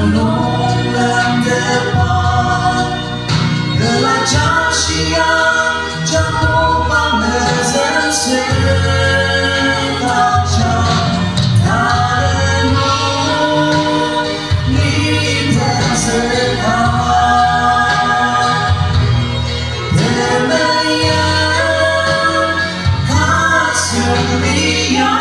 Menolak depan belajar siang jatuh panas dan sekacau karena kita sehat demikian kasih dia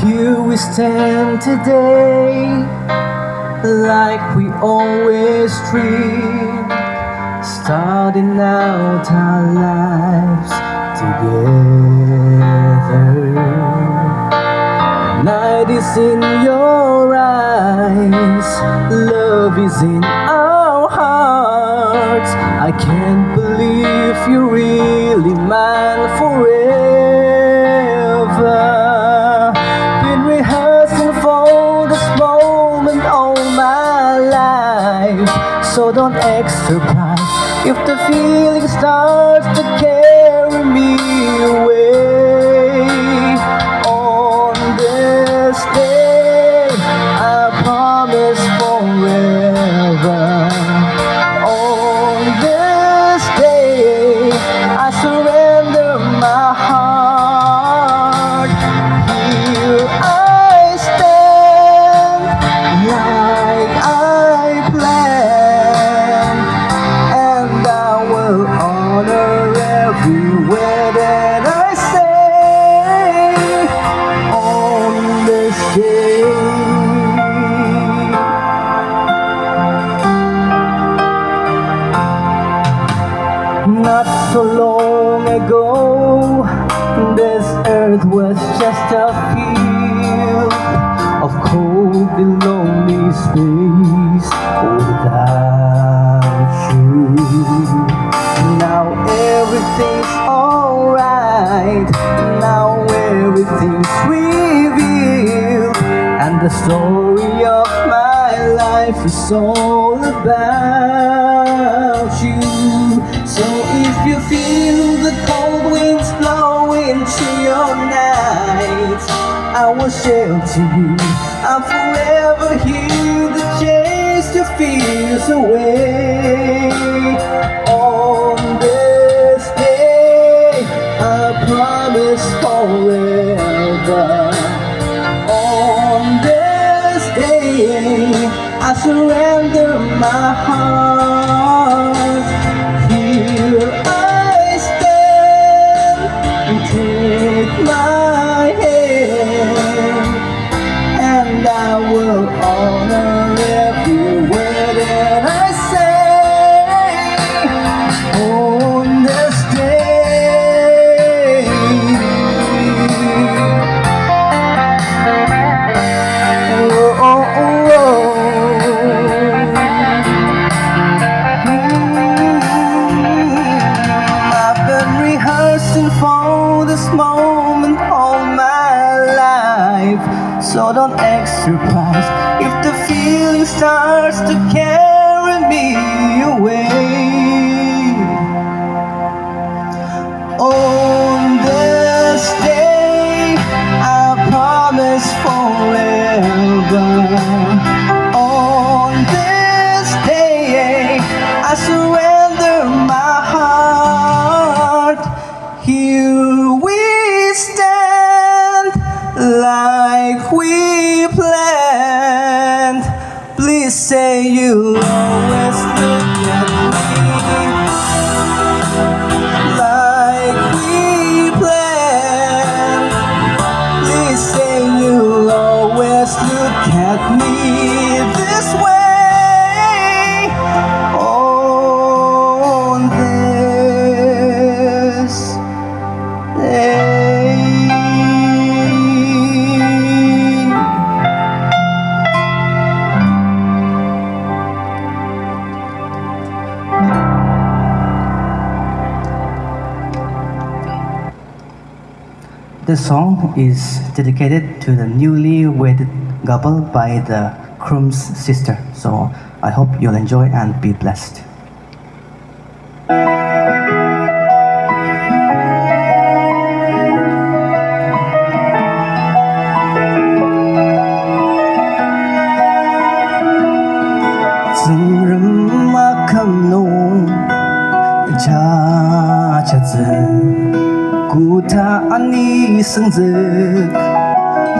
Here we stand today, like we always dreamed, starting out our lives together. Night is in your eyes, love is in our hearts. I can't believe you're really mine forever. Been rehearsing for this moment all my life, so don't act surprised if the feeling starts to carry me away. On this day, I promise forever. On this day, I surrender my heart. Here I stand, like I planned, and I will honor every word that I say on this day. Not so long ago, this earth was just a field of cold and lonely space without you. Now everything's alright, now everything's revealed, and the story of my life is all about you. So if you feel the cold winds blowing through your night, I will shelter you. I'm forever here to chase your fears away. On this day, I promise forever. On this day, I surrender my heart. Here I stand, and take my hand, and I will honor every word that I say on this day. Oh, oh, oh, I've been rehearsing for this moment all my life, so don't act surprised if the feeling starts to carry me away. On this day, I promise forever. On this day, I surrender my heart. Here we stand, like we planned. Please say you'll always look at me like we planned. Please say you'll always look at me this way. On this day. This song is dedicated to the newly wedded couple by the groom's sister. So I hope you'll enjoy and be blessed. Kuta ani sengjek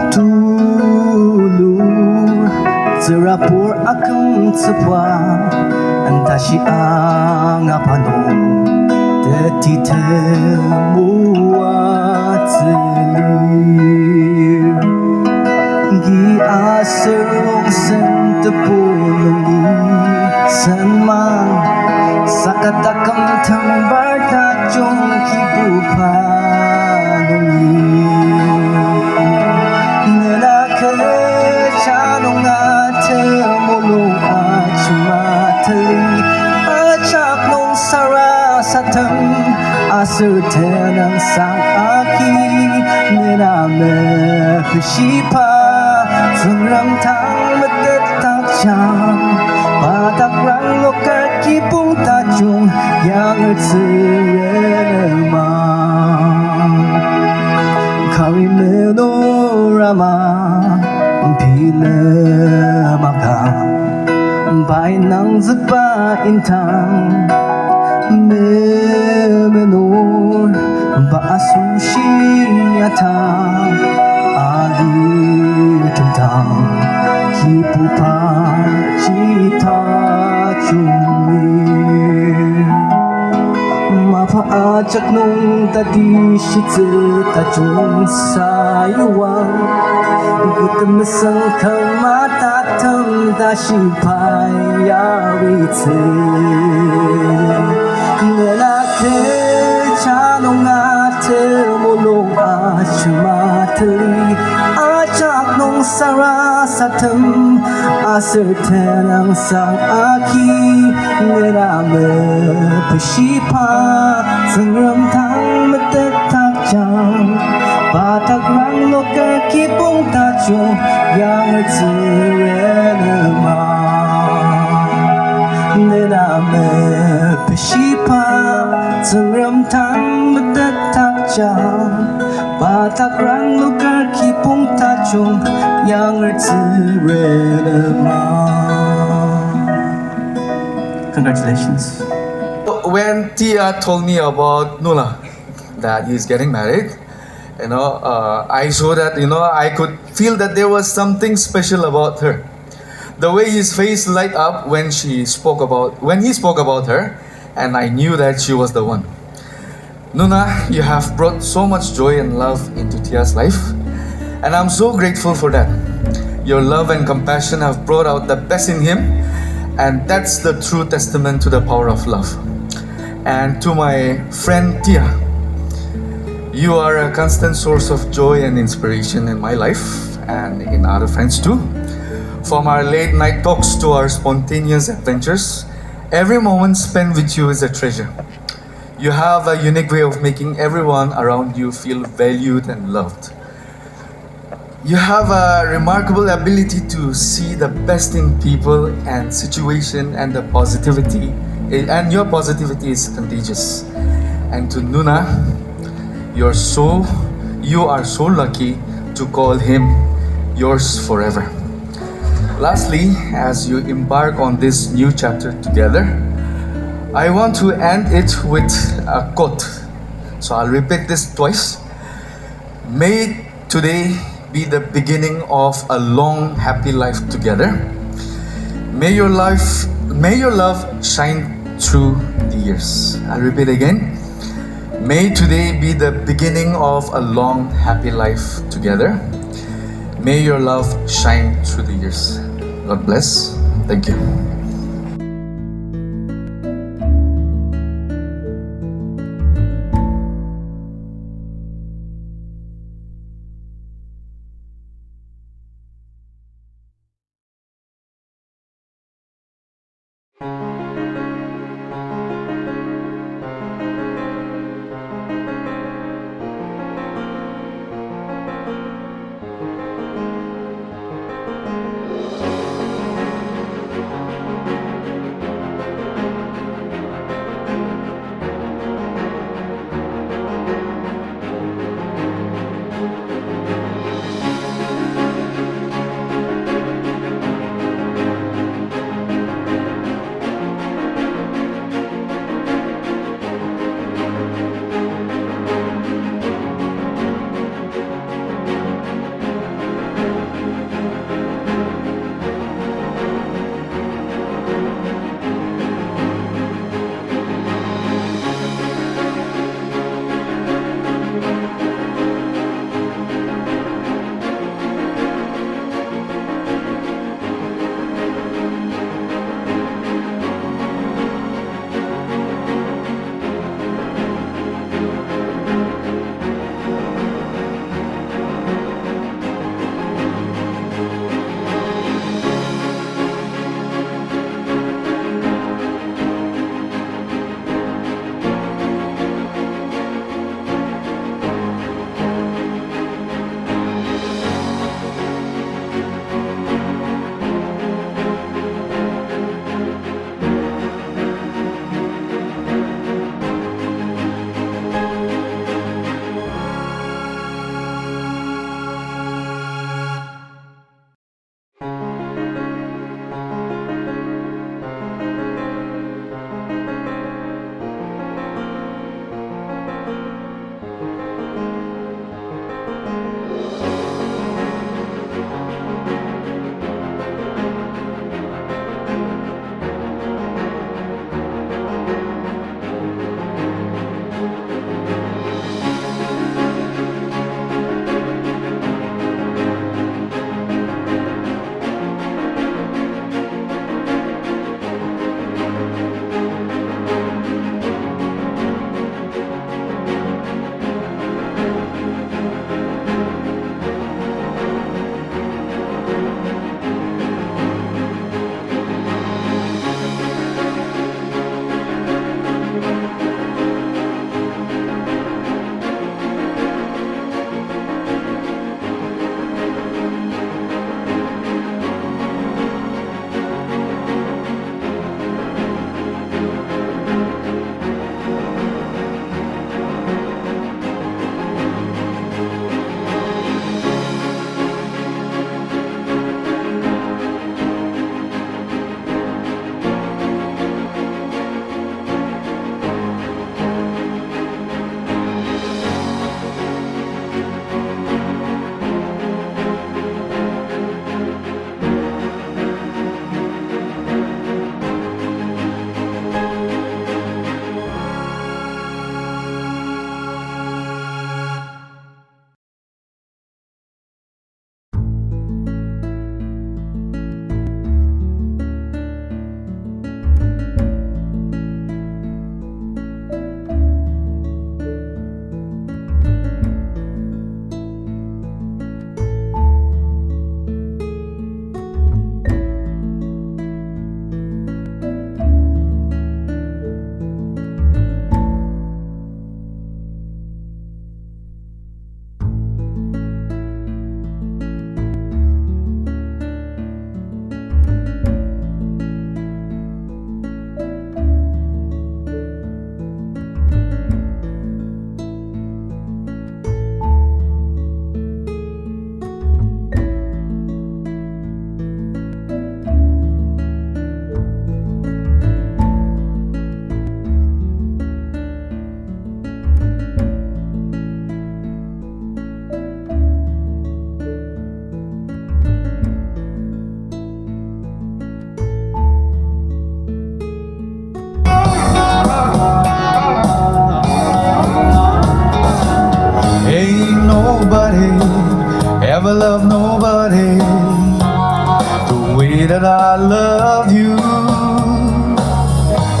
tulu Zerapur akan sepwa Antashi angapano Deti temua telir Tatakam tambar tajong kibupa nungi Nenake chanong ate mulong achumatali Achak nung sarasatam asurtenang sang aki Nename pishipa Sunram tang metetak jam Batak rang lokar kipung tajung Yang ertserenemang Kari menorama Pile maka Bai nang zeba intang Menor Baasushi atang Ali tentang Kipupa cita cumir Mapaacak nung tadi shitse tajung sayuang Gutemesang kamatatam dashipai yaritse Nenake chanong ate mulong achumatali Achak nung sarasatam asertenang sang aki Nename peshipa Sangram tang metetak jam Batak rang lokar kipung tajung Yang ertserenemang Nename peshipa Sangram tang metetak jam Batak rang lokar kipung tajung Yang ertserenemang Congratulations. When Tia told me about Nola, that he's getting married, I saw that, I could feel that there was something special about her. The way his face light up when he spoke about her, and I knew that she was the one. Nuna, you have brought so much joy and love into Tia's life, and I'm so grateful for that. Your love and compassion have brought out the best in him, and that's the true testament to the power of love. And to my friend Tia, you are a constant source of joy and inspiration in my life and in other friends too. From our late night talks to our spontaneous adventures, every moment spent with you is a treasure. You have a unique way of making everyone around you feel valued and loved. You have a remarkable ability to see the best in people and situation and the positivity, and your positivity is contagious. And to Nuna, you are so lucky to call him yours forever. Lastly, as you embark on this new chapter together, I want to end it with a quote. So I'll repeat this twice. May today be the beginning of a long, happy life together. May your love shine through the years. I'll repeat again. May today be the beginning of a long, happy life together. May your love shine through the years. God bless. Thank you. nobody, ever love nobody the way that I love you.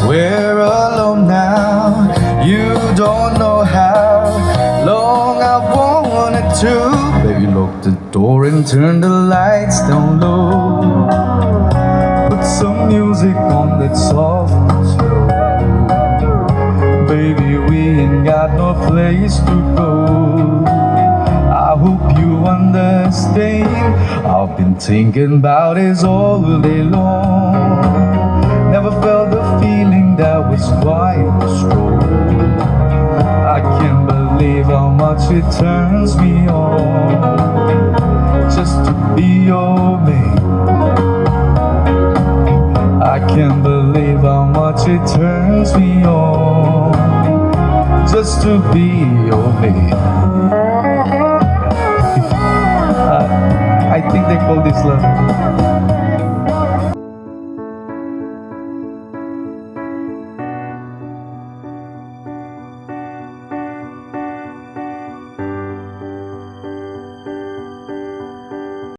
We're alone now, you don't know how long I wanted to. Baby, lock the door and turn the lights down low. Put some music on that's soft and slow. Baby, we ain't got no place to go. I hope you understand. I've been thinking about it all day long. Never felt the feeling that was quite strong. I can't believe how much it turns me on just to be your man. I can't believe how much it turns me on just to be your man.